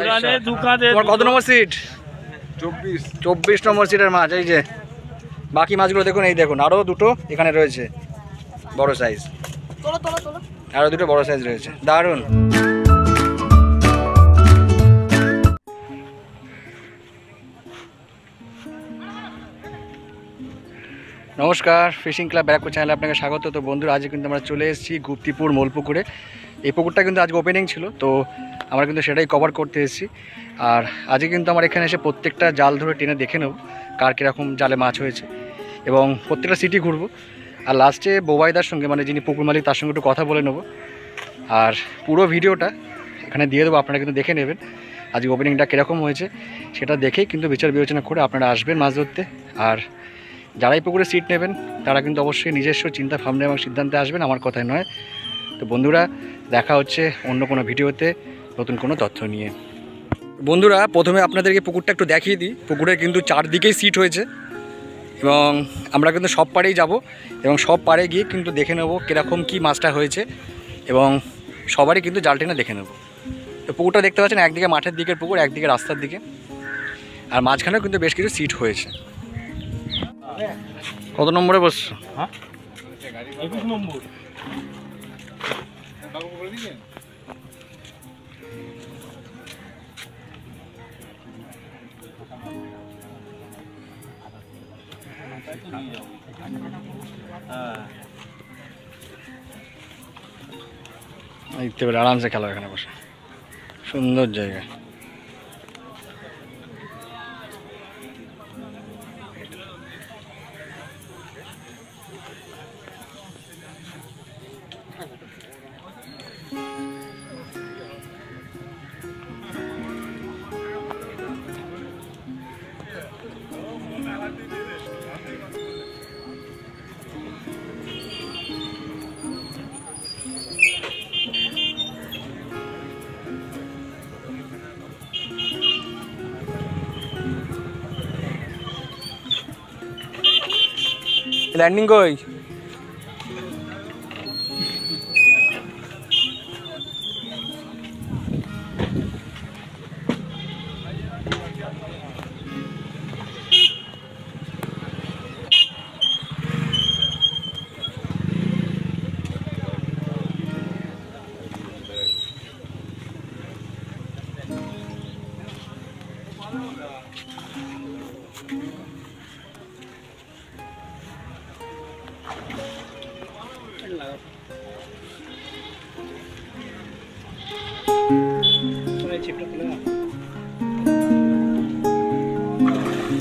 তোমার কত number seat? 24 নম্বর সিটের মাছ। এই যে বাকি মাছগুলো দেখুন, এই দেখুন আরও দুটো এখানে রয়েছে বড় সাইজ, আরও দুটো বড় সাইজ রয়েছে, দারুণ। নমস্কার, ফিশিং ক্লাব ব্যারাকপুর চ্যানেলে আপনাকে স্বাগত। তো বন্ধুরা, আজকে কিন্তু আমরা চলে এসেছি গুপ্তিপুর মোলপুকুরে। এই পুকুরটা কিন্তু আজকে ওপেনিং ছিল, তো আমরা কিন্তু সেটাই কভার করতে এসেছি। আর আজকে কিন্তু আমার এখানে এসে প্রত্যেকটা জাল ধরে টেনে দেখে নেব কার কীরকম জালে মাছ হয়েছে, এবং প্রত্যেকটা সিটি ঘুরবো। আর লাস্টে বোবাইদার সঙ্গে, মানে যিনি পুকুর মালিক, তার সঙ্গে একটু কথা বলে নেবো। আর পুরো ভিডিওটা এখানে দিয়ে দেবো, আপনারা কিন্তু দেখে নেবেন আজকে ওপেনিংটা কীরকম হয়েছে, সেটা দেখেই কিন্তু বিচার বিবেচনা করে আপনারা আসবেন মাছ ধরতে। আর যারাই পুকুরে সিট নেবেন তারা কিন্তু অবশ্যই নিজস্ব চিন্তা ভাবনা এবং সিদ্ধান্তে আসবেন, আমার কথাই নয়। তো বন্ধুরা, দেখা হচ্ছে অন্য কোনো ভিডিওতে নতুন কোনো তথ্য নিয়ে। বন্ধুরা, প্রথমে আপনাদেরকে পুকুরটা একটু দেখিয়ে দিই। পুকুরে কিন্তু চারদিকেই সিট হয়েছে, এবং আমরা কিন্তু সব পাড়েই যাব, এবং সব পাড়ে গিয়ে কিন্তু দেখে নেব কীরকম কী মাছটা হয়েছে, এবং সবারই কিন্তু জাল টেনে দেখে নেব। তো পুকুরটা দেখতে পাচ্ছেন, একদিকে মাঠের দিকের পুকুর, একদিকে রাস্তার দিকে, আর মাঝখানেও কিন্তু বেশ কিছু সিট হয়েছে। কত নম্বরে বসছো? হ্যাঁ, 21 নম্বর। দেখতে পেলে আরামসে খেলা এখানে বসে, সুন্দর জায়গা। ল্যান্ডিং কই?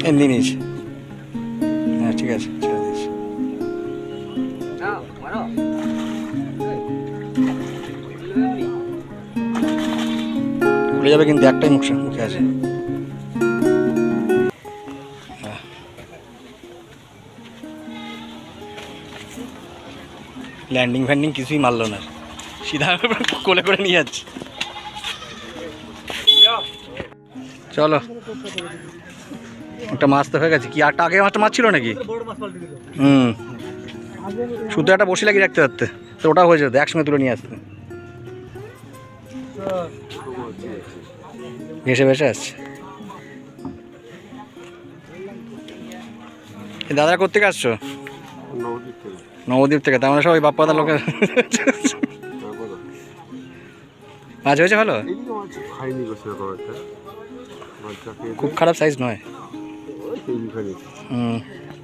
এমনি নিয়েছে, হ্যাঁ ঠিক আছে, ছেড়ে দিয়েছি। খুলে যাবে কিন্তু, একটাই মুখে আছে। ল্যান্ডিং ফ্যান্ডিং কিছুই মারলো না, সিধা কোলে করে নিয়ে যাচ্ছে। চলো, একটা মাছ তো হয়ে গেছে। কি একটা আগে মাছটা মাছ ছিল নাকি? শুধু একটা বসে লাগিয়ে রাখতে পারতে, তো ওটা হয়ে যেত, একসঙ্গে তুলে নিয়ে আসতে। ভেসে ভেসে আসছে। দাদা কোথেকে আসছো? নবদ্বীপ থেকে। তার মানে সবাই বাপ্পাদার লোকের মাছ হয়েছে ভালো, খুব খারাপ সাইজ নয়।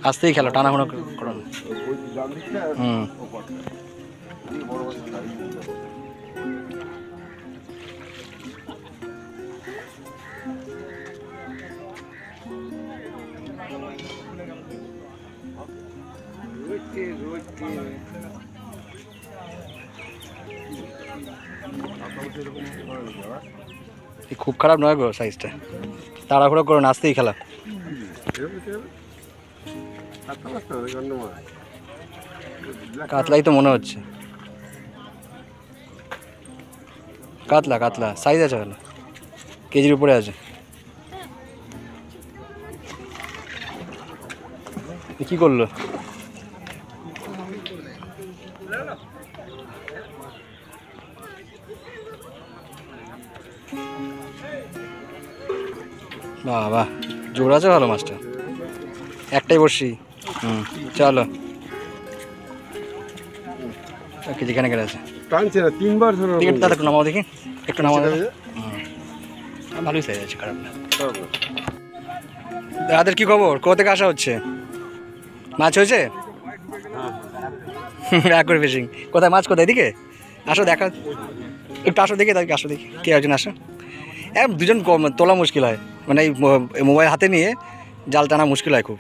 আসতেই খেলো, টানাঘোনা করো না। খুব খারাপ নয় গো সাইজটা, তাড়াহুড়ো করো না, আসতেই খেলা। কাতলাই তো মনে হচ্ছে, কাতলা কাতলা সাইজ আছে ভালো, কেজির উপরে আছে। কি করলো? বাহ বাহ, জোর আছে ভালো মাছটা, একটাই বসি। চলো যেখানে গেলে আছে টানছে না, 3 বার ধরে দাদা, একটু নামাও দেখি, একটু নামাও। ভালোই সাইজ আছে, খারাপ না। দাদাদের কি খবর? কোথা থেকে আসা হচ্ছে? মাছ হয়েছে? করে ফিশিং কোথায়? মাছ কোথায়? এদিকে আসো, দেখা একটু, আসো দেখি, তাদেরকে আসো দেখি কে একজন আসো। দুজন তোলা মুশকিল হয়, মানে এই মোবাইল হাতে নিয়ে জাল টানা মুশকিল হয় খুব।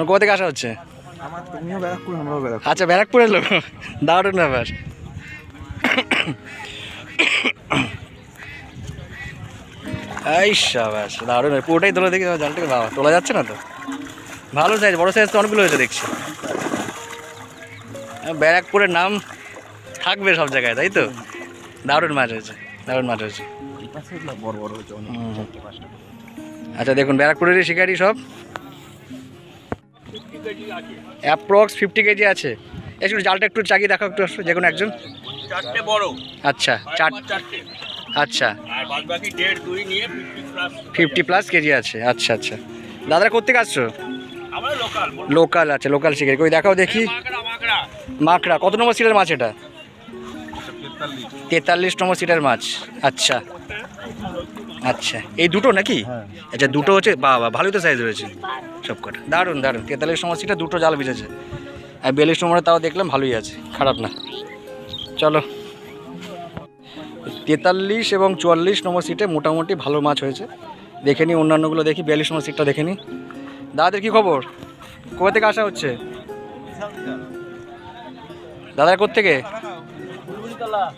কোথা থেকে আসা হচ্ছে? আচ্ছা, ব্যারাকপুরের লোক, দারুণ ব্যাপার। এই সাবাস, দারুণ, পুরোটাই তোলা দেখি জালটাকে। বাবা, তোলা যাচ্ছে না তো, ভালো সাইজ, বড় সাইজ তো অনেকগুলো হয়েছে দেখছি। ব্যারাকপুরের নাম থাকবে সব জায়গায়, তাই তো? দারুণ মাছ হয়েছে, দারুণ মাছ হয়েছে। আচ্ছা দেখুন, ব্যারাকপুরেরই শিকারি সব, অ্যাপ্রক্স 50 কেজি আছে। একটু জালটা একটু চাগিয়ে দেখো একটু, যে কোনো একজন। 4টে বড়। আচ্ছা, 4টে। আচ্ছা, আর বাদ বাকি 1.5 2 নিয়ে 50+ কেজি আছে। আচ্ছা আচ্ছা, দাদারা কোথেকে আসছো? আমরা লোকাল। লোকাল, আচ্ছা, লোকাল শিকারি। কই দেখাও দেখি। মাকড়া কত নম্বর সিটের মাছ এটা? 43 নম্বর সিটের মাছ। আচ্ছা আচ্ছা, এই দুটো নাকি? আচ্ছা, দুটো হচ্ছে। বাবা, ভালোই তো সাইজ রয়েছে সব কটা, দারুণ দারুণ। 43 নম্বর সিটে দুটো জাল বিজেছে, আর 42 নম্বরে তাও দেখলাম ভালোই আছে, খারাপ না। চলো, 43 এবং 44 নম্বর সিটে মোটামুটি ভালো মাছ হয়েছে। দেখে নিই অন্যান্যগুলো, দেখি 42 নম্বর সিটটা দেখে নিই। দাদাদের কি খবর? কোথা থেকে আসা হচ্ছে? দাদার কোত্থেকে?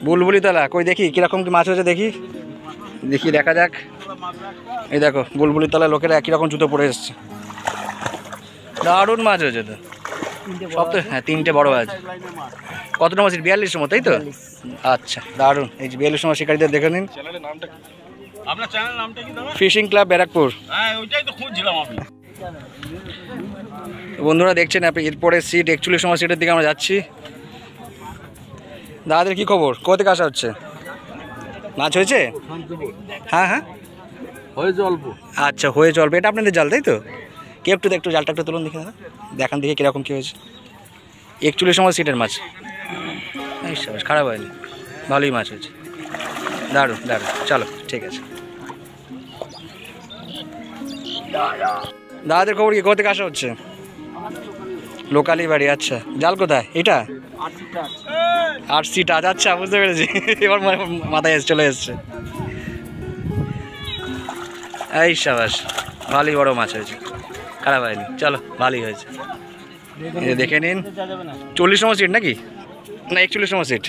বুলবুলিতলা। কই দেখি কীরকম কি মাছ হয়েছে, দেখি দেখি, দেখা যাক। এই দেখো, বুলবুলিতলা লোকেরা একই রকম জুতো পরে এসছে, দারুণ মাছ হয়েছে তো সব তো। হ্যাঁ, 3টে বড় মাছ। কত নম্বর সিট? 42 নম্বর, তাই তো? আচ্ছা, দারুণ। এই যে 42 নম্বর শিকারীদের দেখে নিন। আপনার চ্যানেল নামটা কি দাদা? Fishing club Barrackpore. হ্যাঁ, ওইটাই তো খুঁজছিলাম আমি। বন্ধুরা দেখছেন আপনি, এরপরে সিট 41 নম্বর সিটের দিকে আমরা যাচ্ছি। দাদাদের কি খবর? কোথা থেকে আসা হচ্ছে? মাছ হয়েছে? হ্যাঁ হ্যাঁ, হয়েছে অল্প। আচ্ছা, হয়েছে অল্প। এটা আপনাদের জাল, তাই তো? কে একটু জালটা একটু তুলুন দেখি দাদা, দেখান দেখি কীরকম কী হয়েছে। 41 নম্বর সিটের মাছ। এই সব খারাপ হয়নি, ভালোই মাছ হয়েছে, দারুণ দারুণ। চলো, ঠিক আছে। দাদাদের খবর কি? কোথা থেকে আসা হচ্ছে? লোকালই বাড়ি। আচ্ছা, জাল কোথায় এটা? 8 সিট। আচ্ছা, বুঝতে পেরেছি, এবার মাথায় চলে এসছে। এই সাবাস, ভালোই বড় মাছ হয়েছে, খারাপ হয়নি। চলো, ভালোই হয়েছে। দেখে নিন, 40 নম্বর সিট নাকি? না, 41 নম্বর সিট।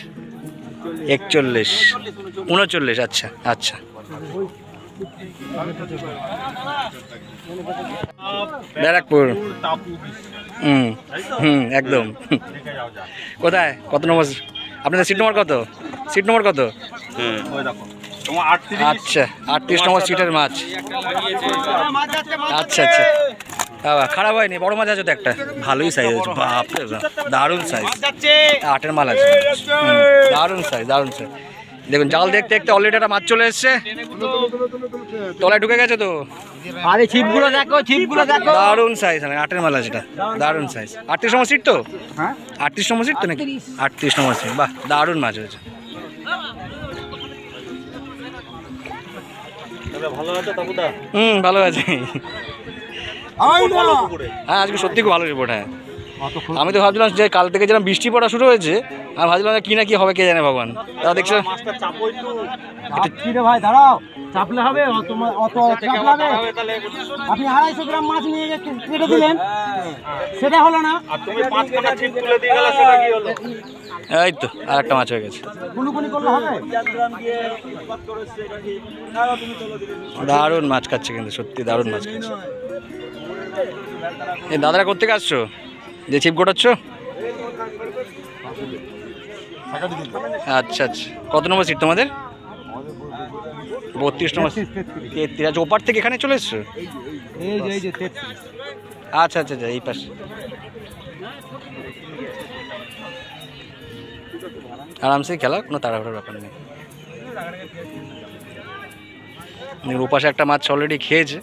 41 39। আচ্ছা আচ্ছা, ব্যারাকপুর। একদম। কোথায়? কত নম্বর আপনাদের সিট নম্বর? কত সিট নম্বর? কত? আচ্ছা, 38 নম্বর সিটের মাছ। আচ্ছা আচ্ছা, বাবা, খারাপ হয়নি, বড় মাছ আছে তো একটা, ভালোই সাইজ হয়েছে। বাপরে, দারুণ সাইজ, 8-এর মাল আছে, দারুণ সাইজ, দারুণ সাইজ। দেখুন, জাল দেখতে দেখতে অলরেডি একটা মাছ চলে এসছে, তলায় ঢুকে গেছে তো। আরে ছিপগুলো দেখো, ছিপগুলো দেখো, দারুণ সাইজ, 8-এর মাল আছে এটা, দারুণ সাইজ। 38 নম্বর সিট তো? হ্যাঁ, 38 নম্বর সিট তো নাকি? 38 নম্বর সিট। বাহ, দারুণ মাছ হয়েছে। ভালো আছে তাবুদা? ভালো আছে। হ্যাঁ, আজকে সত্যি খুব ভালো রিপোর্ট। হ্যাঁ, আমি তো ভাবছিলাম যে কাল থেকে যেরকম বৃষ্টি পড়া শুরু হয়েছে, আমি ভাবছিলাম কি না কি হবে, কে জানে ভগবান। তা দেখছো ভাই, দাঁড়াও, চাপলে হবে, অত চাপলে হবে। আপনি 250 গ্রাম মাছ নিয়ে কেটে দিলেন, সেটা হলো না। আর তুমি 5 খানা ছিপ তুলে দিয়ে গেলে, সেটা কি হলো? এই তো আর একটা মাছ হয়ে গেছে। কুলুকুলি করলে হবে। দারুণ মাছ খাচ্ছে কিন্তু, সত্যি দারুণ মাছ খাচ্ছে। এই দাদারা কোথেকে আসছো যে ছিপ গোটাচ্ছ? আচ্ছা আচ্ছা, কত নম্বর সিট তোমাদের? 32 নম্বর। 33। আচ্ছা, ওপার থেকে এখানে চলে এসছো? আচ্ছা আচ্ছা আচ্ছা, এই পাশে। আরামসে খেলা, কোনো তাড়াহুড়োর ব্যাপার নেই। ওপাশে একটা মাছ অলরেডি খেয়েছে।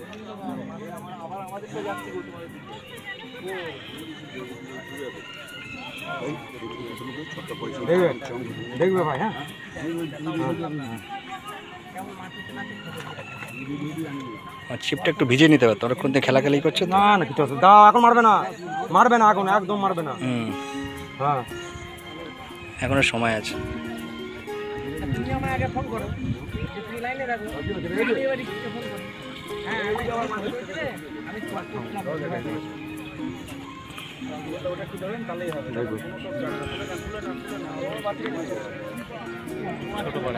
দেখবে দেখবে ভাই, হ্যাঁ আর ছিপটা একটু ভিজিয়ে নিতে হবে, ততক্ষণ দিয়ে খেলাখেলি করছে তো। না না কিছু আছে, দাও এখন মারবে না, মারবে না এখন, একদম মারবে না। হ্যাঁ এখনো সময় আছে। তুমি আমায় আগে ফোন করো, তুমি লাইনে রাখো, হ্যাঁ আমি যাওয়ার মানে ওটা কি ধরেন তাহলেই হবে। ছোট বড়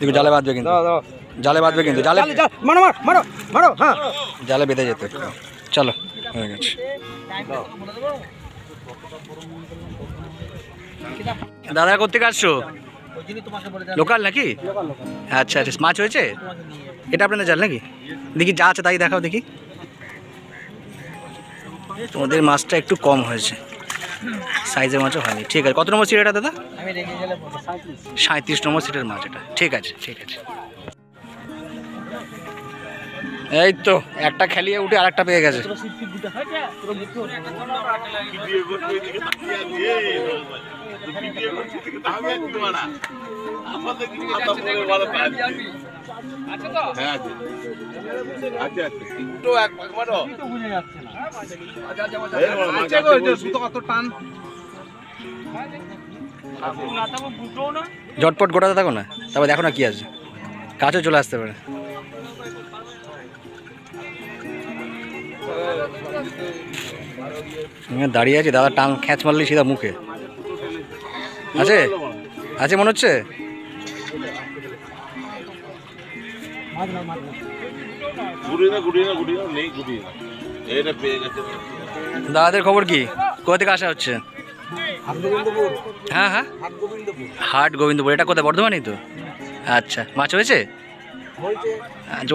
দেখো জালে বাঁধবে কিন্তু, জালে বাঁধবে কিন্তু, জালে মারো মারো মারো, হ্যাঁ জালে বেঁধে যেতে। চলো হয়ে গেছে। দাদা কোথেকে আসছো? লোকাল নাকি? আচ্ছা আচ্ছা, মাছ হয়েছে? এটা আপনাদের জাল নাকি? দেখি যা আছে তাই দেখাও দেখি। তোমাদের মাছটা একটু কম হয়েছে, সাইজের মাছও হয়নি। ঠিক আছে, কত নম্বর সিট এটা দাদা? 37 নম্বর সিটের মাছ এটা। ঠিক আছে ঠিক আছে। এই তো একটা খেলিয়ে উঠে আরেকটা পেয়ে গেছে। ঝটপট গোটাতে থাকো না, তারপর দেখো না কি আছে, কাছেও চলে আসতে পারে। দাঁড়িয়ে আছি, দাদা টাং খ্যাঁচ মারলি সিধা মুখে। আছে আছে মনে হচ্ছে। দাদাদের খবর কি? কোথা থেকে আসা হচ্ছে? হ্যাঁ হ্যাঁ, হাট গোবিন্দপুর। এটা কোথায়? বর্ধমানই তো। আচ্ছা, মাছ হয়েছে?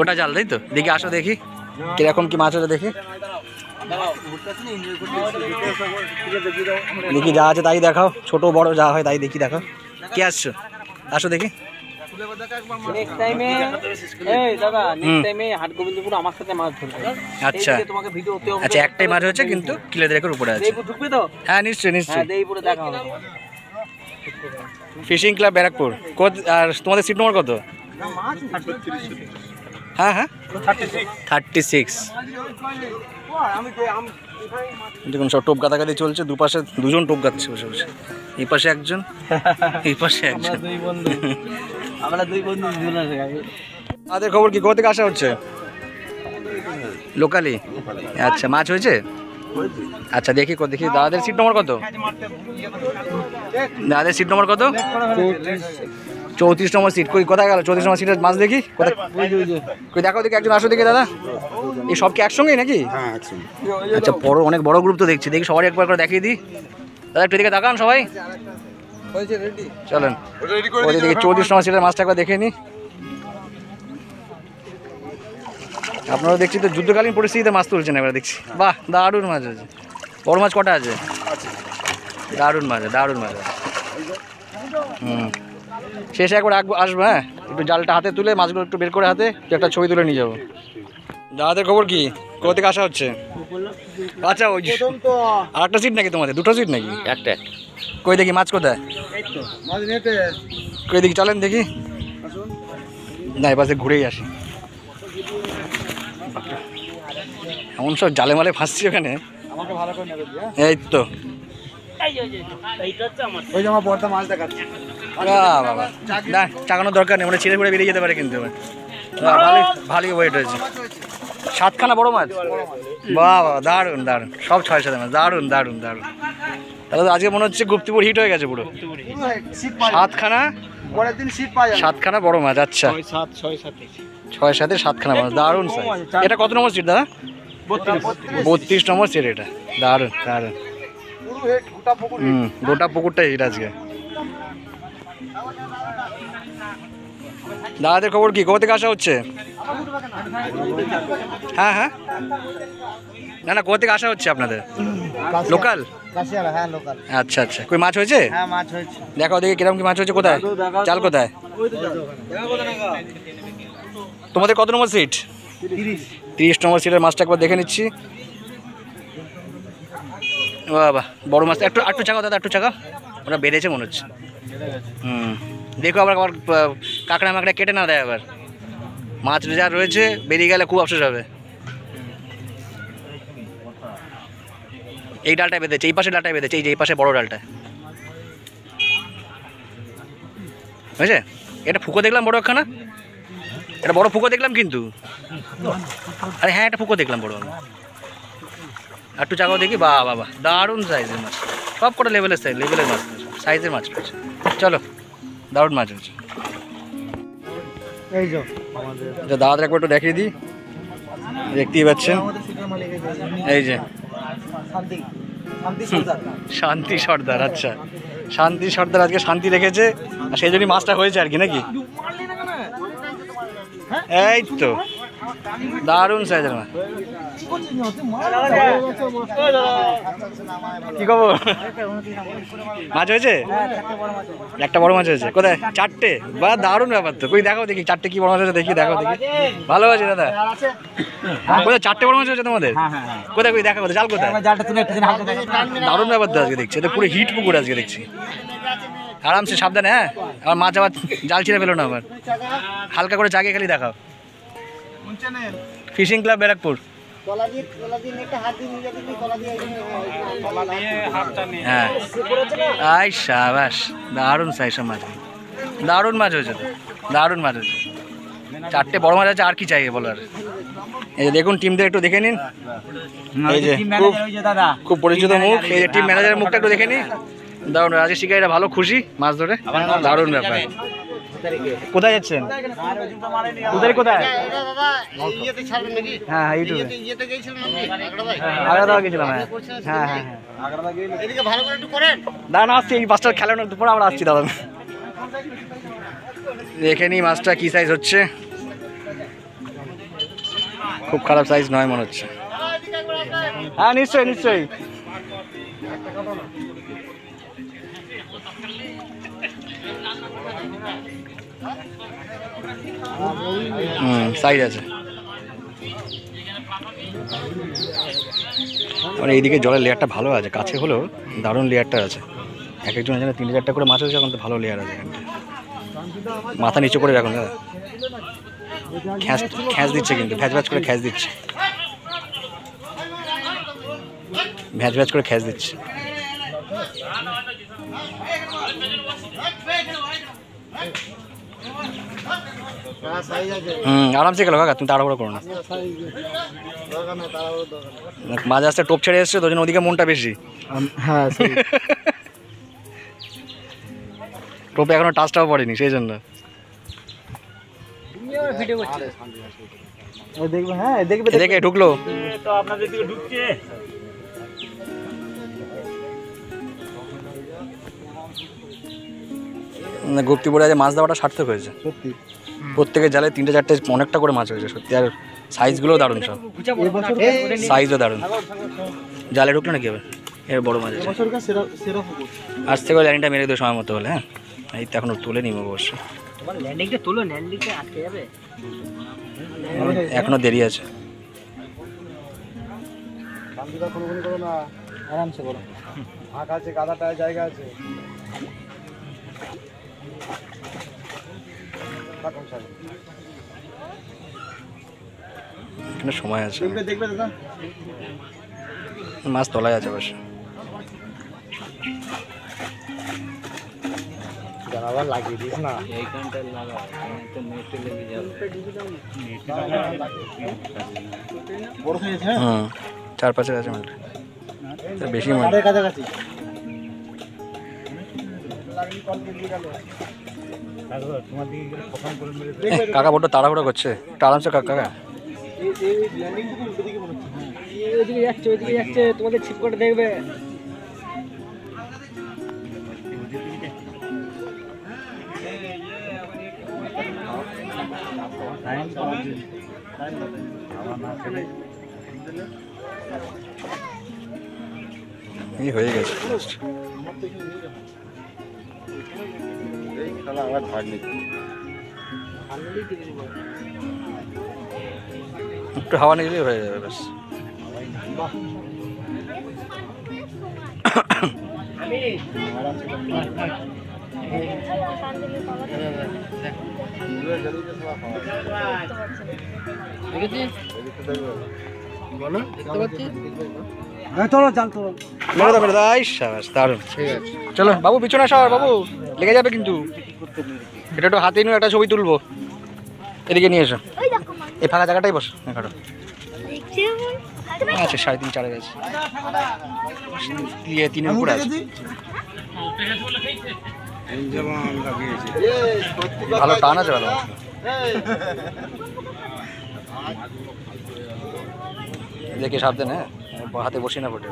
ওটা জাল তাই তো? দেখি আসো দেখি কিরকম কি মাছ হয়েছে দেখি। দেখি যা আছে তাই দেখাও, ছোট বড় যা হয় তাই দেখি দেখাও। কে আসছো? আসো দেখি। আচ্ছা আচ্ছা, একটাই মাছ হয়েছে কিন্তু কিলোদের একর উপরে আছে। হ্যাঁ নিশ্চয়ই নিশ্চয়ই। Fishing club Barrackpore. আর তোমাদের সিট নম্বর কত? হ্যাঁ হ্যাঁ 36। দেখুন সব টোপ গাদাগাদি চলছে, দুপাশে দুজন টোপ গাচ্ছে বসে বসে। এই পাশে একজন, এই পাশে একজন। আমরা দুই বন্ধু। তাদের খবর কি? কোথা থেকে আসা হচ্ছে? লোকালি। আচ্ছা, মাছ হয়েছে? আচ্ছা দেখি দেখি। দাদাদের সিট নম্বর কত? দাদাদের সিট নম্বর কত? 34 নম্বর সিট। কই কোথায় গেল 34 নম্বর সিটের মাছ? দেখি কোথায়, কই দেখাও দেখি। একজন আসো দেখি দাদা। এই সব কি একসঙ্গেই নাকি? আচ্ছা, বড় অনেক বড় গ্রুপ তো দেখছি। দেখি সবাই একবার করে দেখিয়ে দিই। দাদা একটু দিকে তাকান সবাই। চলেন ওই দিকে 34 নম্বর সিটের মাছটা একবার দেখে নিই। আপনারা দেখছি তো যুদ্ধকালীন পরিস্থিতিতে মাছ তুলছেন এবার দেখছি। বাহ, দারুণ মাছ আছে। বড় মাছ কটা আছে? দারুণ মাছ, দারুণ মাছ। শেষে একবার আসবো। হ্যাঁ, একটু জালটা হাতে তুলে মাছগুলো একটু বের করে হাতে একটা ছবি তুলে নিয়ে যাবো। দাদাদের খবর কি? কোথা থেকে আসা হচ্ছে? আচ্ছা, ওই আর একটা সিট নাকি তোমাদের? দুটো সিট নাকি? একটা। কই দেখি মাছ কোথায়? কই দেখি, চলেন দেখি। না, এ পাশে ঘুরেই আসি। এমন সব জালে মালে ফাঁসছি ওখানে। এই তো বাবা, না চাকানোর দরকার নেই, মানে ছিঁড়ে ফুড়ে বেরিয়ে যেতে পারে কিন্তু। ভালোই ওয়েট হয়েছে। 7খানা বড় মাছ। বাবা, দারুণ দারুণ, সব 6-7 মাছ। দারুণ দারুণ দারুণ। তাহলে তো আজকে মনে হচ্ছে গুপ্তিপুর হিট হয়ে গেছে পুরো। 7খানা বড় মাছ। আচ্ছা, 6-7-এ 7খানা মাছ। দারুণ সাইজ। এটা কত নম্বর সিট দাদা? 32 নম্বর সিট এটা। দারুণ দারুণ। গোটা পুকুরটাই হিট আজকে। দাদাদের খবর কি? কোথা থেকে আসা হচ্ছে? হ্যাঁ হ্যাঁ, না না, কোথা থেকে আসা হচ্ছে আপনাদের? লোকাল? কাশিয়ারা, হ্যাঁ লোকাল। আচ্ছা আচ্ছা, কই মাছ হয়েছে? হ্যাঁ মাছ হয়েছে। দেখাও দেখি কিরকম কি মাছ হয়েছে। কোথায় চাল? কোথায় তোমাদের কত নম্বর সিট? 30 নম্বর সিটের মাছটা একবার দেখে নিচ্ছি। বাবা বড় মাছ, একটু একটু চাকাও দাদা, একটু চাকা। ওটা বেড়েছে মনে হচ্ছে। দেখো আবার আবার কাঁকড়া মাকড়া কেটে না দেয় আবার। মাছ যা রয়েছে বেরিয়ে গেলে খুব আফসোস হবে। এই ডালটায় বেঁধেছে, এই পাশে ডালটায় বেঁধেছে, এই যে এই পাশে বড় ডালটা বুঝেছে। এটা ফুকো দেখলাম বড় একখানা, এটা বড় ফুকো দেখলাম কিন্তু। আরে হ্যাঁ, এটা ফুকো দেখলাম বড়। একটু চাকাও দেখি। বাহ বাবা, দারুণ সাইজের মাছ, সব কটা লেভেলের মাছ, সাইজের মাছ রয়েছে। চলো, দারুণ মাছ হয়েছে। এই যে আমাদের আচ্ছা দাদা একবার একটু দেখিয়ে দিই, দেখতেই পাচ্ছেন। এই যে শান্তি শান্তি সর্দার। শান্তি সর্দার। আচ্ছা, শান্তি সর্দার আজকে শান্তি রেখেছে, আর সেই জন্যই মাছটা হয়েছে আর কি, নাকি? এই তো দারুণ সাইজের মাছ। কি খবর? মাছ হয়েছে? একটা বড় মাছ হয়েছে। কোথায়? 4টে? বা দারুণ ব্যাপার তো। কই দেখাও দেখি 4টে কি বড় মাছ হয়েছে, দেখি দেখাও দেখি। ভালো আছে দাদা। কোথায় 4টে বড় মাছ হয়েছে তোমাদের? কোথায়? কই দেখা, কোথায় জাল? কোথায়? দারুণ ব্যাপার তো আজকে দেখছি। এটা পুরো হিট পুকুর আজকে দেখছি। আরামসে, সাবধানে। হ্যাঁ, আবার মাছ আবার জাল ছিঁড়ে ফেলো না আবার। হালকা করে জাগে খালি দেখাও। Fishing club Barrackpore. হ্যাঁ, আই শাবাশ, দারুণ সাইজ মাছ, দারুণ মাছ হয়েছে, দারুণ মাছ হয়েছে। 4টে বড় মাছ আছে, আর কি চাই বলার। এই যে দেখুন, টিমদের একটু দেখে নিন। এই যে খুব পরিচিত মুখ, এই যে টিম ম্যানেজারের মুখটা একটু দেখে নিন। দারুণ, রাজেশ শিকারীরা ভালো খুশি মাছ ধরে, দারুণ ব্যাপার। কোথায় যাচ্ছেন? কোথায়? হ্যাঁ ইউটিউবে আগ্রা গেছিলাম। হ্যাঁ হ্যাঁ হ্যাঁ, দাঁড়ান আসছি, এই মাছটার খেলানোর দুপুরে আমরা আসছি দাদা। দেখে নিই মাছটা কি সাইজ হচ্ছে। খুব খারাপ সাইজ নয় মনে হচ্ছে। হ্যাঁ নিশ্চয়ই নিশ্চয়ই। সাইজ আছে। মানে এইদিকে জলের লেয়ারটা ভালো আছে, কাছে হলেও দারুণ লেয়ারটা আছে। এক একজন এখানে 3-4টা করে মাছ হয়েছে, এখন তো ভালো লেয়ার আছে এখানটা। মাথা নিচু করে রাখুন দাদা। খ্যাঁচ দিচ্ছে কিন্তু, ভ্যাজ করে খ্যাঁচ দিচ্ছে, ভ্যাজ করে খ্যাঁচ দিচ্ছে। আরামসে গেল কাকা, তুমি তাড়াহুড়ো করো না। মাঝে আসতে টোপ ছেড়ে এসছে, তো জন্য ওদিকে মনটা বেশি। হ্যাঁ টোপে এখনো টাচটাও পড়েনি, সেই জন্য। দেখবে, হ্যাঁ দেখবে, দেখে ঢুকলো। তো আপনাদের দিকে ঢুকছে। গুপ্তিপুরে আজ মাছ দেওয়াটা সার্থক হয়েছে সত্যি। প্রত্যেকের জালে 3-4টে অনেকটা করে মাছ হয়েছে সত্যি। আর সাইজগুলোও দারুণ, সব সাইজও দারুণ। জালে ঢুকলো নাকি এবার? এর বড় মাছ আছে। আজ থেকে ল্যান্ডিংটা মেরে দেবো সময় মতো হলে। হ্যাঁ, এই তো এখনো তুলে নিব অবশ্য, এখনো দেরি আছে। আরামসে করো, ফাঁকা আছে, গাদাটায় জায়গা আছে। এখানে সময় আছে, দেখবে দাদা, মাছ তলায় আছে অবশ্য। আবার লাগিয়ে দিস না, বড় হয়েছে। হুম, 4-5 আছে মালটা, বেশি মাছ। কাছাকাছি কাকা বড্ড তাড়াহুড়ো করছে, একটু আরামসে কাকা। ওইদিকে যাচ্ছে, তোমাদের ছিপ করে দেখবে। এই হয়ে গেছে এই খেলা আমার ভাগ নেই। একটু হাওয়া নিলেই হয়ে যাবে ব্যাস। চলো জাল তোলো। মেরে দাও মেরে দাও, আইস সাবাস, দারুণ। ঠিক আছে চলো বাবু পিছনে আসো, আর বাবু লেগে যাবে কিন্তু। এটা একটু হাতে নিয়ে একটা ছবি তুলবো, এদিকে নিয়ে এসো। এই ফাঁকা জায়গাটাই বস এখানে। আচ্ছা 3.5 4 গেছে, 3 উপরে আছে। ভালো টান আছে, ভালো দেখে সাবধানে, হাতে বসি না ফোটে।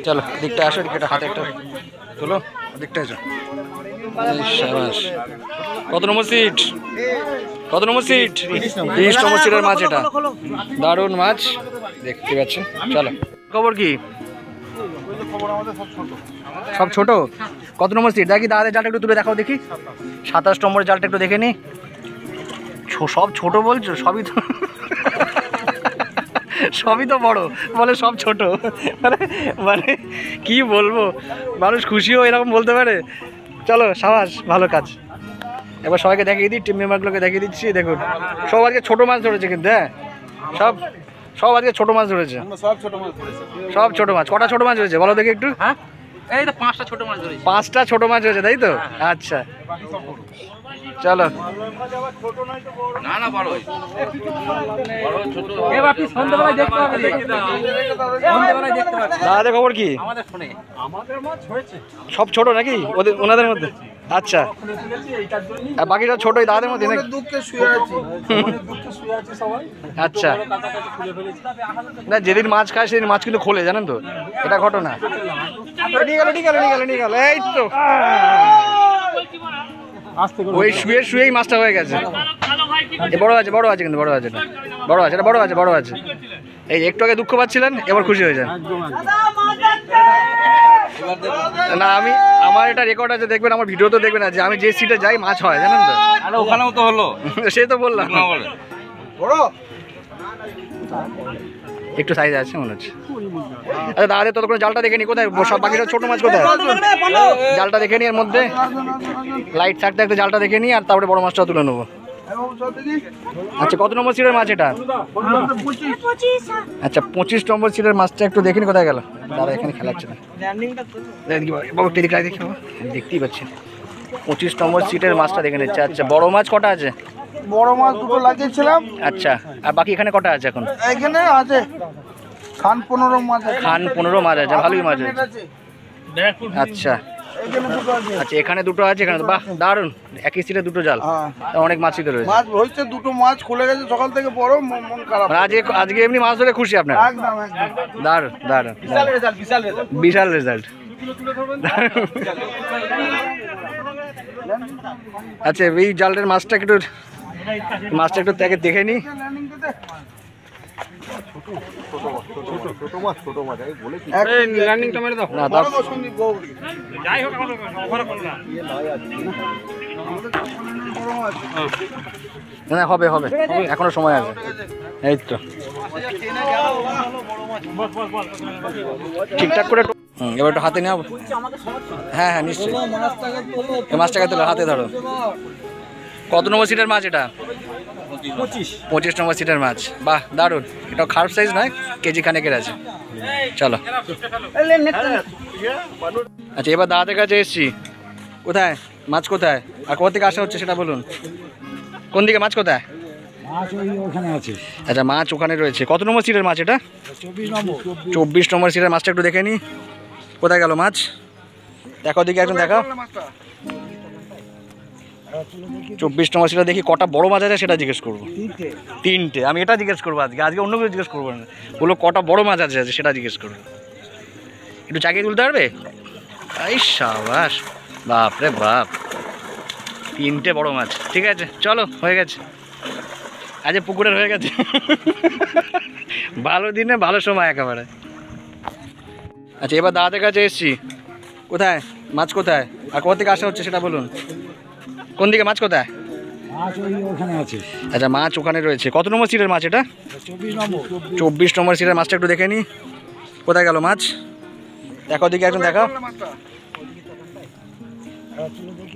চলো দিকটা আসো, দিকটা হাতে একটা চলো, দিকটা এসো। কত নম্বর সিট? কত নম্বর সিট? 20 নম্বর সিটের মাছ এটা, দারুণ মাছ দেখতে পাচ্ছেন। চলো খবর কি? সব ছোট। কত নম্বর সিট? দেখি দাদাদের জালটা একটু তুলে দেখাও দেখি। 27 নম্বরের জালটা একটু দেখে নি। সব ছোট বলছো? সবই তো সবই তো বড় বলে, সব ছোট। মানে কি বলবো, মানুষ খুশিও এরকম বলতে পারে। চলো সাবাস, ভালো কাজ। এবার সবাইকে দেখিয়ে দিই, টিম মেম্বারগুলোকে দেখিয়ে দিচ্ছি। দেখুন সব আজকে ছোটো মাছ ধরেছে কিন্তু, হ্যাঁ সব আজকে ছোটো মাছ ধরেছে। সব ছোটো মাছ। কটা ছোটো মাছ হয়েছে বলো দেখি একটু? হ্যাঁ এই তো 5টা ছোট মাছ ধরেছি। 5টা ছোটো মাছ হয়েছে তাই তো? আচ্ছা চলো। না না বড় বড় ছোট এবার আপনি সন্ধ্যাবেলায় দেখতে পাবেন, সন্ধ্যাবেলায় দেখতে পাবেন। দাদাদের খবর কি? আমাদের ফোনে আমাদের মাছ হয়েছে সব ছোট নাকি ওনাদের মধ্যে? আচ্ছা, আর বাকিটা ছোটই দাদাদের মধ্যে নাকি? আচ্ছা না, যেদিন মাছ খায় সেদিন মাছ কিন্তু খোলে, জানেন তো, এটা ঘটনা। নিয়ে গেল এই তো, ওই শুয়েই মাছটা হয়ে গেছে। বড় আছে কিন্তু, বড় আছে, এটা বড় আছে। এই একটু আগে দুঃখ পাচ্ছিলেন, এবার খুশি হয়ে যান। না আমার এটা রেকর্ড আছে, দেখবেন আমার ভিডিও তো দেখবেন, যে আমি যে সিটে যাই মাছ হয়, জানেন তো। ওখানেও তো হলো, সে তো বললাম একটু সাইজ আছে মনে হচ্ছে। আচ্ছা দাদা ততক্ষণ জালটা দেখে নি, কোথায় সব বাকিটা ছোট মাছ কোথায়? জালটা দেখে নি, এর মধ্যে লাইট থাকতে একটা জালটা দেখে নি, আর তারপরে বড় মাছটা তুলে নেবো। আচ্ছা কত নম্বর সিটের মাছ এটা? আচ্ছা 25 নম্বর সিটের মাছটা একটু দেখিনি, কোথায় গেল দাদা? এখানে খেলাচ্ছে না বাবু, টেলিগ্রাফ দেখি, দেখতেই পাচ্ছেন 25 নম্বর সিটের মাছটা দেখে নিচ্ছে। আচ্ছা বড় মাছ কটা আছে? বড় মাছ দুটো লাগিয়েছিলাম। আচ্ছা আর বাকি এখানে কটা আছে এখন? এখানে আছে খান 15 মাছ আছে। খান 15 মাছ আছে, ভালোই মাছ আছে। আচ্ছা এখানে দুটো আছে। আচ্ছা এখানে দুটো আছে, এখানে বাহ দারুণ, একই সিটে দুটো জাল, অনেক মাছই তো রয়েছে। মাছ হইছে, দুটো মাছ খুলে গেছে সকাল থেকে, বড় মন খারাপ। আজকে এমনি মাছ ধরে খুশি আপনার? একদম দারুণ দারুণ, বিশাল রেজাল্ট। আচ্ছা এই জালটার মাছটা একটু তাকে দেখে নি। না হবে এখনো সময় আছে, এই তো ঠিকঠাক করে। এবার একটু হাতে নেওয়া। হ্যাঁ নিশ্চয়ই, মাছটাকে তোলো, হাতে ধরো। কত নম্বর সিটের মাছ এটা? 25 নম্বর সিটের মাছ, বাহ দারুণ। এটা খারাপ সাইজ নয়, কেজি খানেকের আছে। চলো আচ্ছা এবার দাদাদের কাছে এসছি। কোথায় মাছ, কোথায় আর কোথা থেকে আসা হচ্ছে সেটা বলুন। কোন দিকে মাছ, কোথায়? আচ্ছা মাছ ওখানে রয়েছে। কত নম্বর সিটের মাছ এটা? 24 নম্বর সিটের মাছটা একটু দেখে নি, কোথায় গেল মাছ? দেখো দিকে একজন দেখাও। 24 নম্বর সিটে দেখি কটা বড় মাছ আছে সেটা জিজ্ঞেস করবো। 3টে। আমি এটা জিজ্ঞেস করবো আজকে অন্য কিছু জিজ্ঞেস করবো না, বলো কটা বড় মাছ আছে সেটা জিজ্ঞেস করবো। একটু চাকিয়ে তুলতে পারবে? এই সাবাস, বাপরে বাপ, 3টে বড় মাছ। ঠিক আছে চলো, হয়ে গেছে, আজ পুকুরের হয়ে গেছে। ভালো দিনে ভালো সময় একেবারে। আচ্ছা এবার দাদাদের কাছে এসছি, কোথায় মাছ কোথায় আর কোথা থেকে আসা হচ্ছে সেটা বলুন। কোন দিকে মাছ কোথায়? ওখানে আছে। আচ্ছা মাছ ওখানে রয়েছে। কত নম্বর সিটের মাছ এটা? 24 নম্বর সিটের মাছটা একটু দেখে নি, কোথায় গেল মাছ? দেখো দিকে একজন দেখাও।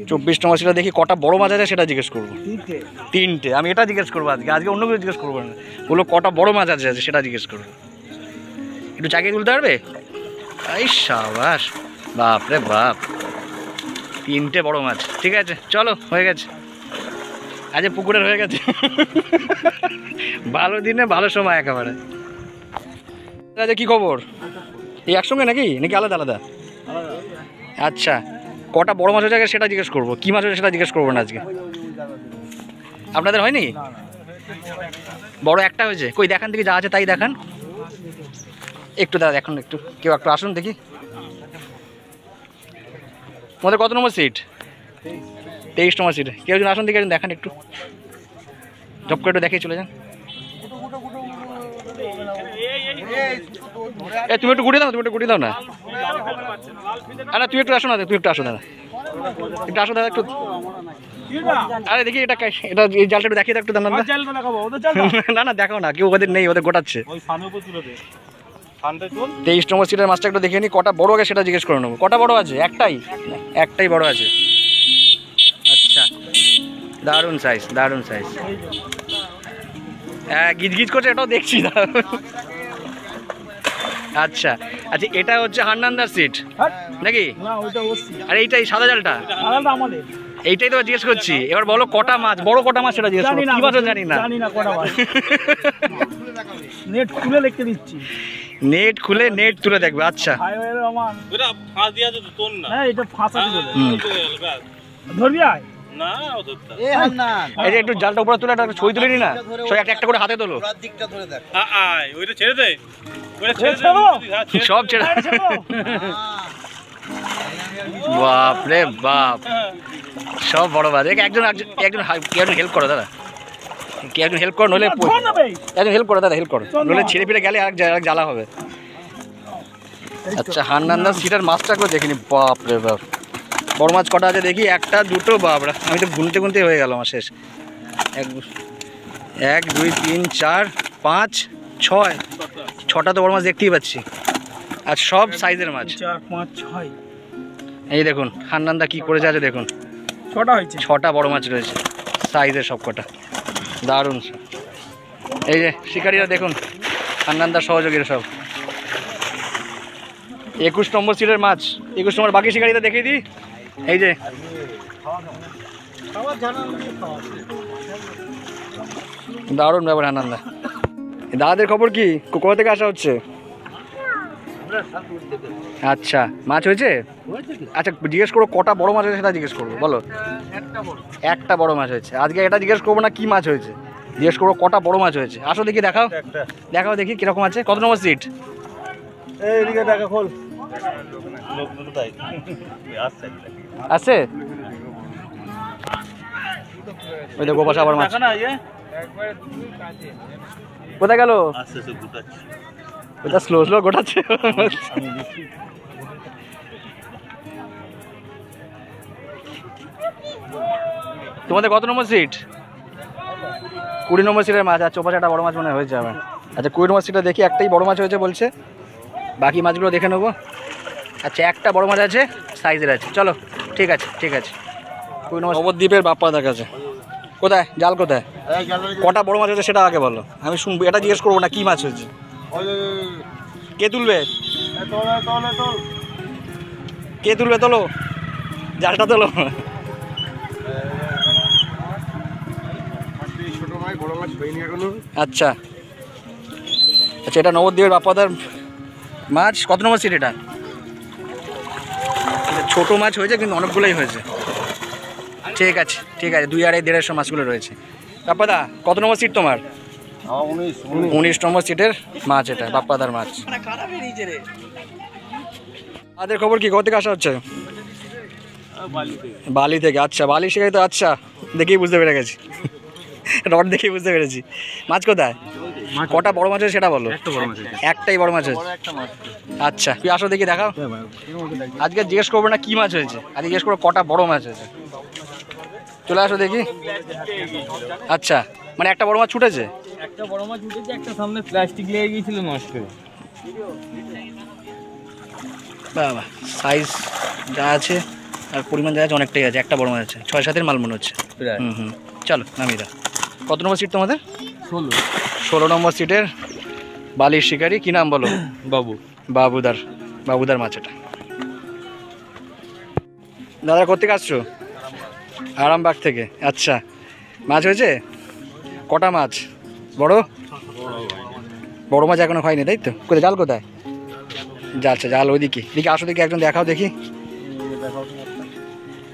24 নম্বর সিটে দেখি কটা বড় মাছ আছে সেটা জিজ্ঞেস করবো। 3টে। আমি এটা জিজ্ঞেস করবো আজকে, আজকে অন্য কিছু জিজ্ঞেস করবো না, বলো কটা বড় মাছ আছে সেটা জিজ্ঞেস করবো। একটু চাকিয়ে তুলতে পারবে? এই সাবাস, বাপরে বাপ, 3টে বড় মাছ। ঠিক আছে চলো, হয়ে গেছে, আজ পুকুরের হয়ে গেছে। ভালো দিনে ভালো সময় একেবারে। আচ্ছা কি খবর? এই একসঙ্গে নাকি নাকি আলাদা আলাদা? আচ্ছা কটা বড় মাছ হয়েছে সেটা জিজ্ঞেস করবো, কী মাছ হয়েছে সেটা জিজ্ঞেস করবো না আজকে। আপনাদের হয়নি? বড় একটা হয়েছে, কই দেখান দেখি, যা আছে তাই দেখান একটু। দাদা এখন একটু, কেউ একটু আসুন দেখি। তোমাদের কত নম্বর সিট? 23 নম্বর সিটে। কেউ একজন আসুন দেখি, দেখান একটু, জব করে একটু দেখে চলে যান। এ তুমি একটু গুটিয়ে দাও, তুমি একটু গুটিয়ে দাও না। আরে তুই একটু আসো না, তুই একটু আসো দাদা, একটু আসো দাদা একটু। আরে দেখি এটা এটা এই জালটা একটু দেখিয়ে দাও একটু। না না দেখাও না, কেউ ওদের নেই, ওদের গোটাচ্ছে। 23 নম্বর সিটের মাছটা একটু দেখে নি, কটা বড় আছে সেটা জিজ্ঞেস করে নেবো। কটা বড় আছে? একটাই বড় আছে। আচ্ছা দারুণ সাইজ, দারুণ সাইজ। হ্যাঁ গিজ গিজ করছে, এটাও দেখছি। আচ্ছা আচ্ছা, এটা হচ্ছে হান্নানদার সিট নাকি? আরে এইটাই সাদা জালটা এইটাই তো জিজ্ঞেস করছি। এবার বলো কটা মাছ, বড় কটা মাছ সেটা জিজ্ঞেস করো। কি মাছ জানি না। নেট খুলে লিখতে দিচ্ছি, নেট খুলে নেট তুলে দেখবে। আচ্ছা এটা ফাঁসা ধরবি আয়। এই যে একটু জালটা উপরে তুলে একটা ছবি তুলে নি না, একটা একটা করে হাতে তোলো। সব ছেড়ে, বাপরে বাপ, সব বড় মাছ। একজন একজন হেল্প করো দাদা, কে একজন হেল্প করো, নইলে একজন হেল্প করো দাদা, হেল্প করো, নইলে ছিঁড়ে ফিরে গেলে আর জ্বালা হবে। আচ্ছা হান্নানদার সিটার মাছটা করে দেখিনি। বাপরে বাপ, বড় মাছ কটা আছে দেখি? একটা দুটো, বাপরা আমি তো গুনতে গুনতে হয়ে গেল আমার শেষ। 1 2 3 4 5 6, 6টা তো বড় মাছ দেখতেই পাচ্ছি, আর সব সাইজের মাছ। 4 5 6। এই দেখুন হান্নানদা কি করেছে আছে দেখুন, 6টা হয়েছে, 6টা বড় মাছ রয়েছে সাইজের সব কটা, দারুণ। এই যে শিকারীরা দেখুন, হান্নানদার সহযোগীরা সব। 21 নম্বর সিটের মাছ, 21 নম্বর। বাকি শিকারীরা দেখিয়ে দিই, এই যে দারুণ ব্যাপার হান্নানদা। দাদাদের খবর কি, কোথা থেকে আসা হচ্ছে? আচ্ছা মাছ হয়েছে? আচ্ছা জিজ্ঞেস করো কটা বড় মাছ হয়েছে সেটা জিজ্ঞেস করবো, বলো। একটা বড় মাছ হয়েছে আজকে, এটা জিজ্ঞেস করবো না কি মাছ হয়েছে, জিজ্ঞেস করবো কটা বড় মাছ হয়েছে। আসো দেখি, দেখাও দেখাও দেখি কিরকম আছে। কত নম্বর সিট? আছে ওই দেখো পাশে আবার মাছ। কোথায় গেল? ওটা স্লো স্লো গোটাচ্ছে। তোমাদের কত নম্বর সিট? 20 নম্বর সিটের মাছ। আর চোপাচাটা বড় মাছ মনে হয়েছে আমার। আচ্ছা 20 নম্বর সিটটা দেখি, একটাই বড় মাছ হয়েছে বলছে, বাকি মাছগুলো দেখে নেবো। আচ্ছা একটা বড় মাছ আছে, সাইজের আছে। চলো ঠিক আছে ঠিক আছে। 20 নম্বর নবদ্বীপের বাপ্পাদার কাছে। কোথায় জাল, কোথায় কটা বড় মাছ হয়েছে সেটা আগে বলো, আমি শুনবো। এটা জিজ্ঞেস করবো না কি মাছ হয়েছে। কে তুলবে? কে তুলবে? তোলো জালটা, তোলো। আচ্ছা আচ্ছা, এটা নবদ্বীপের বাপ্পাদার মাছ। কত নম্বর সিট এটা? ছোট মাছ হয়েছে কিন্তু অনেকগুলোই হয়েছে। ঠিক আছে ঠিক আছে, 2 2.5 150 মাছগুলো রয়েছে। বাপ্পাদা কত নম্বর সিট তোমার? 19 নম্বর সিটের মাছ এটা, বাপ্পাদার মাছ। তাদের খবর কি, কোথা থেকে আসা হচ্ছে? বালি থেকে, আচ্ছা বালি শিকারি তো, আচ্ছা দেখেই বুঝতে পেরে গেছি, রড দেখেই বুঝতে পেরেছি। মাছ কোথায়, কটা বড় মাছ আছে সেটা বলো। একটাই বড় মাছ হয়েছে, আচ্ছা তুই আসো দেখি দেখাও। আজকে জিজ্ঞেস করবো না কি মাছ হয়েছে, আজকে জিজ্ঞেস করবো কটা বড় মাছ হয়েছে। চলে আসো দেখি। আচ্ছা মানে একটা বড় মাছ ছুটেছে, একটা বড় মাছ উঠেছে, একটা সামনে প্লাস্টিক লেগে গিয়েছিল নষ্ট। বাবা সাইজ যা আছে আর পরিমাণ যা আছে অনেকটাই আছে, একটা বড় মাছ আছে, 6-7 মাল মনে হচ্ছে। হুম চলো নামিয়ে দাও। কত নম্বর সিট তোমাদের? 16 নম্বর সিটের বালির শিকারি। কি নাম বলো? বাবুদার মাছ এটা। দাদা কোথেকে আসছো? আরামবাগ থেকে, আচ্ছা মাছ হয়েছে কটা মাছ? বড় মাছ এখনো হয়নি তাই তো? কোথায় জাল, কোথায় যাচ্ছে জাল? ওইদিকে দিকে আসো দেখি, একজন দেখাও দেখি।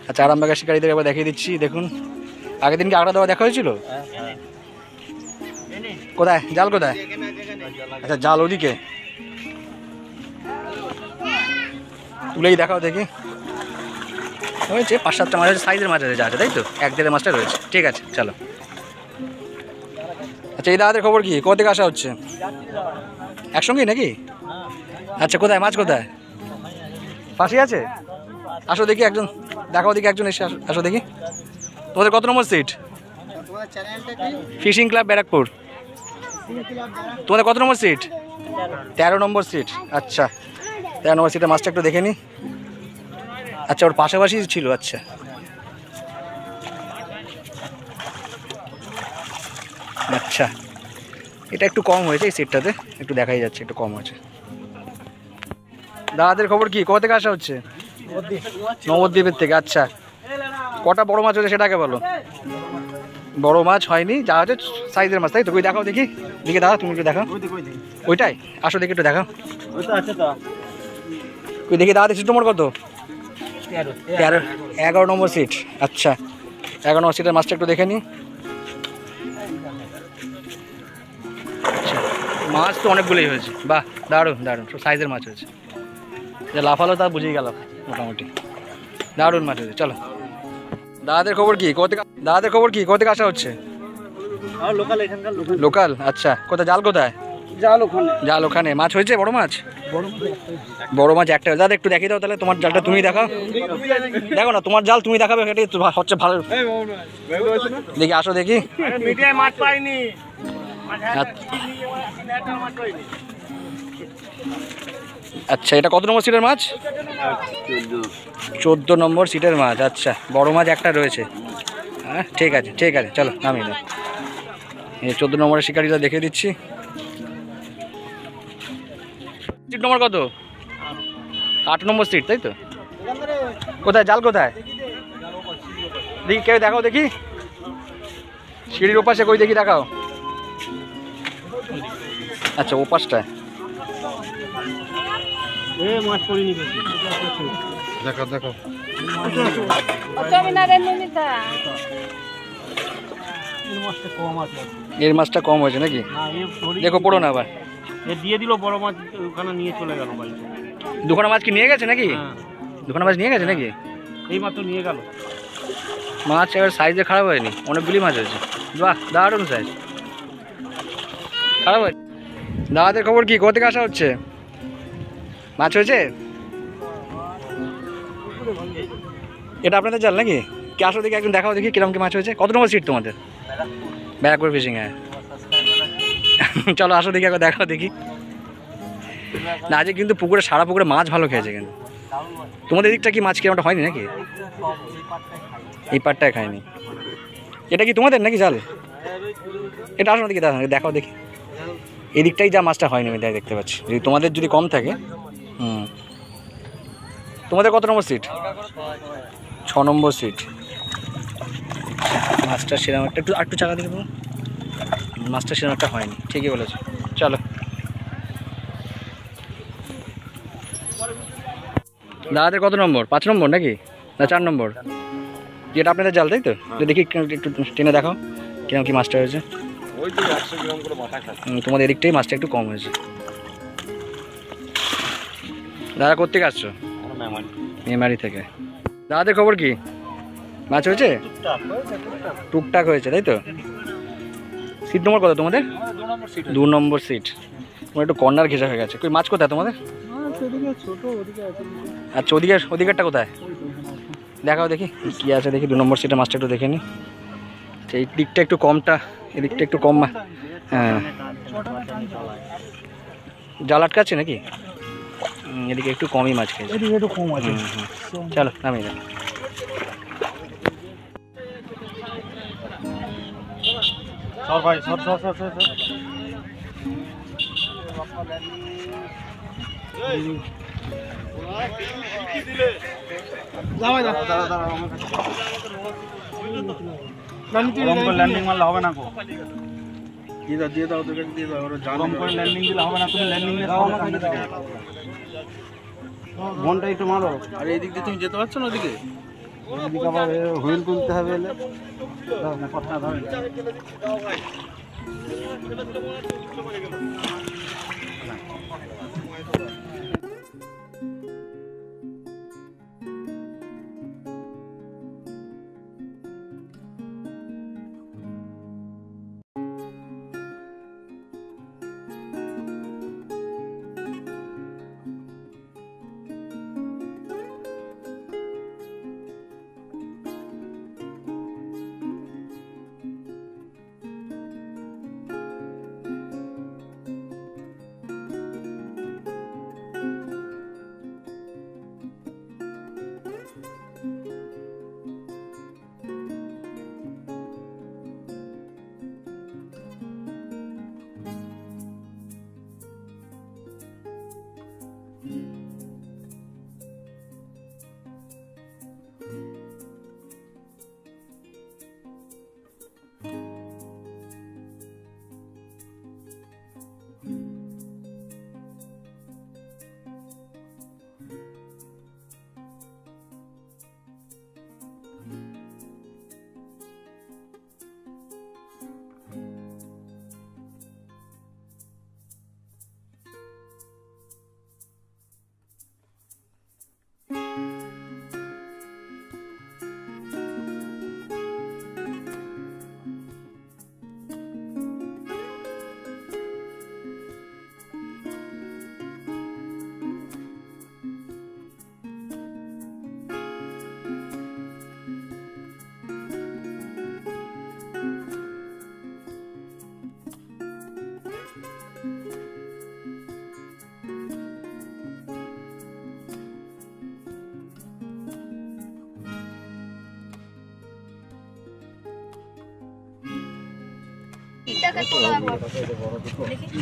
আচ্ছা আরামবাগের শিকারিদের একবার দেখিয়ে দিচ্ছি, দেখুন আগের দিন কি আড়া দেওয়া দেখা হয়েছিল? কোথায় জাল, কোথায়? আচ্ছা জাল ওদিকে, তুলেই দেখাও দেখি। হয়েছে 5-7টা মাছ আছে, সাইজের মাছ আছে যা আছে তাই তো? 1-1.5 মাছটা রয়েছে, ঠিক আছে চলো। আচ্ছা এই দাদাদের খবর কি, কোথা থেকে আসা হচ্ছে? একসঙ্গেই নাকি? আচ্ছা কোথায় মাছ, কোথায়? পাশে আছে, আসো দেখি একজন দেখাও দেখি, একজন এসে আসো দেখি। তোমাদের কত number seat? Fishing club Barrackpore. তোমাদের কত নম্বর সিট? 13 নম্বর সিট। আচ্ছা 13 নম্বর সিটের মাছটা একটু দেখে নি। আচ্ছা ওর পাশাপাশি ছিল, আচ্ছা আচ্ছা এটা একটু কম হয়েছে, এই সিটটাতে একটু দেখাই যাচ্ছে একটু কম হয়েছে। দাদাদের খবর কি, কোথা থেকে আসা হচ্ছে? নবদ্বীপের থেকে। আচ্ছা কটা বড় মাছ হয়েছে সেটাকে বলো। বড় মাছ হয়নি, যা হচ্ছে সাইজের মাছ তাই তো? ওই দেখাও দেখি, দিকে দাদা তুমি একটু দেখাও। ওইটাই আসো দেখি একটু দেখাও। ওই দেখি দাদা সিট নম্বর কত? 11 নম্বর সিট। আচ্ছা 11 নম্বর সিটের মাছটা একটু দেখে নি। মাছ তো অনেকগুলোই হয়েছে, বাহ দারুণ দারুণ, সব সাইজের মাছ হয়েছে, যে লাফালো তা বুঝেই গেল মোটামুটি, দারুণ মাছ হয়েছে। চলো দাদাদের খবর কি, কোথেকে আসা হচ্ছে? লোকাল। আচ্ছা কোথায় জাল, কোথায় জাল? ওখানে মাছ হয়েছে, বড় মাছ একটা। দাদা একটু দেখিয়ে দাও তাহলে, তোমার জালটা তুমি দেখাও। দেখো না তোমার জাল তুমি দেখাবে, সেটাই হচ্ছে ভালো। দেখি আসো দেখি। আচ্ছা এটা কত নম্বর সিটের মাছ? 14 নম্বর সিটের মাছ। আচ্ছা বড় মাছ একটা রয়েছে, হ্যাঁ ঠিক আছে চলো নামিয়ে দাও। এই 14 নম্বরের শিকারিটা দেখে দিচ্ছি। সিট নম্বর কত? 8 নম্বর সিট তাই তো? কোথায় জাল, কোথায় দেখি, কেউ দেখাও দেখি। সিঁড়ির ওপাশে কই দেখি, দেখাও। আচ্ছা ওপাশটায় দেখো এর মাছটা কম হয়েছে নাকি? দেখো পড়ো না আবার, দিয়ে দিল বড় মাছ, ওখানে নিয়ে চলে গেল বাড়িতে। দুখানা মাছ কি নিয়ে গেছে নাকি? দুখানা মাছ নিয়ে গেছে নাকি? এই মাত্র নিয়ে গেল মাছ। এবার সাইজে খারাপ হয়নি, অনেকগুলি মাছ হয়েছে, বাহ দারুণ সাইজ, খারাপ হয়নি। দাদাদের খবর কি, কোথা থেকে আসা হচ্ছে? মাছ হয়েছে? এটা আপনাদের জাল নাকি? কি আসো দেখি, একজন দেখাও দেখি কিরকম কি মাছ হয়েছে। কত নম্বর সিট তোমাদের? ব্যারাকপুর ফিশিং, হ্যাঁ চলো আসো দেখি, একবার দেখাও দেখি। না আজকে কিন্তু পুকুরে, সারা পুকুরে মাছ ভালো খেয়েছে কিন্তু। তোমাদের দিকটা কি মাছ কিরমটা হয়নি নাকি? এই পাটটায় খায়নি। এটা কি তোমাদের নাকি জাল? এটা আসো দেখি, দেখাও দেখি। এই দিকটাই যা মাছটা হয়নি আমি দেখতে পাচ্ছি। যদি তোমাদের যদি কম থাকে, তোমাদের কত নম্বর সিট? 6 নম্বর সিট। মাছটা সেরকম একটা একটু চাকা দিকে দেবো, মাছটা সেরকম একটা হয়নি, ঠিকই বলেছো। চলো দাদাদের কত নম্বর? 5 নম্বর নাকি না 4 নম্বর? যেটা আপনাদের জাল তাই তো? দেখি একটু টেনে দেখাও কিরকম কি মাছটা হয়েছে। তোমাদের এদিকটাই মাছটা একটু কম হয়েছে। দাদা কোথেকে আসছো? মেমারি থেকে। দাদাদের খবর কি? মাছ হয়েছে? টুকটাক হয়েছে তাই তো? সিট নম্বর কত তোমাদের? 2 নম্বর সিট। তোমার একটু কর্নার ঘেঁষা হয়ে গেছে। কই মাছ কোথায় তোমাদের? আচ্ছা ওদিকেরটা কোথায় দেখাও দেখি কি আছে দেখি। 2 নম্বর সিটে মাছটা একটু দেখে নি। আচ্ছা এই দিকটা একটু কমটা, এদিকটা একটু কম। হ্যাঁ জাল আটকাচ্ছে নাকি? এদিকে একটু কমই মাছ খেয়েছে। একটু কম আছে। চলো নামিয়ে যাও। সর ভাই সর সর সর সর ল্যান্ডিং মারলে হবে না গো। দিয়ে দাও ওদের কাছে দিয়ে দাও। ওরা জান করে ল্যান্ডিং দিলে হবে না। তুমি ল্যান্ডিং এ দাও আমাকে থেকে। ঘন্টা একটু মারো। আর এই দিক দিয়ে তুমি যেতে পারছো না ওদিকে? ওদিকে আবার হুইল তুলতে হবে এলে। দাও না কথা দাও।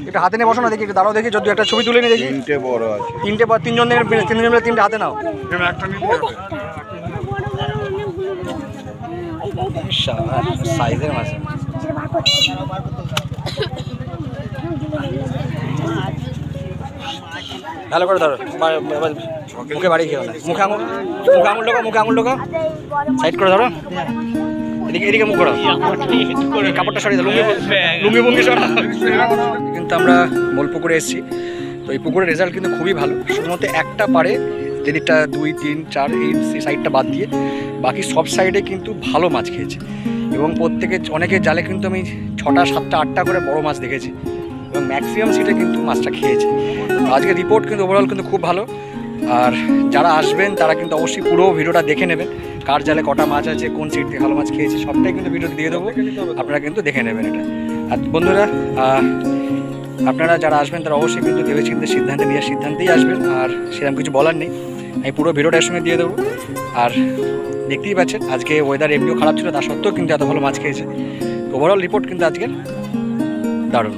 এটা হাতে নিয়ে বসো না দেখি, একটু দাঁড়াও দেখি, যদি একটা ছবি তুলে নিয়ে দেখি। তিনটে বড় আছে। তিনটে বা তিনজন মিলে তিনটে হাতে নাও। একটা নিতে হবে। সাইজের মাছ ভালো করে ধরো, মুখে বাড়ি খেও না। মুখে আঙুল ঢোকাও, সাইড করে ধরো। এদিকে মুখ করো, কাপড়টা সরিয়ে দাও, লুঙ্গি বুঙ্গি সরা। কিন্তু আমরা মোলপুকুরে এসেছি, তো এই পুকুরের রেজাল্ট কিন্তু খুবই ভালো। শুধুমাত্র একটা পারে যেদিকটা 2, 3, 4 এই সাইডটা বাদ দিয়ে বাকি সব সাইডে কিন্তু ভালো মাছ খেয়েছে। এবং অনেকের জালে কিন্তু আমি 6টা, 7টা, 8টা করে বড় মাছ দেখেছি এবং ম্যাক্সিমাম সিটে কিন্তু মাছটা খেয়েছে। আজকে রিপোর্ট কিন্তু ওভারঅল কিন্তু খুব ভালো। আর যারা আসবেন তারা কিন্তু অবশ্যই পুরো ভিডিওটা দেখে নেবেন, কার জালে কটা মাছ আছে, কোন সিট থেকে ভালো মাছ খেয়েছে, সবটাই কিন্তু ভিডিও দিয়ে দেবো, আপনারা কিন্তু দেখে নেবেন এটা। আর বন্ধুরা আপনারা যারা আসবেন তারা অবশ্যই কিন্তু ভেবেচিন্তে সিদ্ধান্তেই আসবেন। আর সেরকম কিছু বলার নেই, আমি পুরো ভিডিওটার সঙ্গে দিয়ে দেবো। আর দেখতেই পাচ্ছেন আজকে ওয়েদার এমনিও খারাপ ছিল, তা সত্ত্বেও কিন্তু এত ভালো মাছ খেয়েছে। ওভারঅল রিপোর্ট কিন্তু আজকের দারুণ।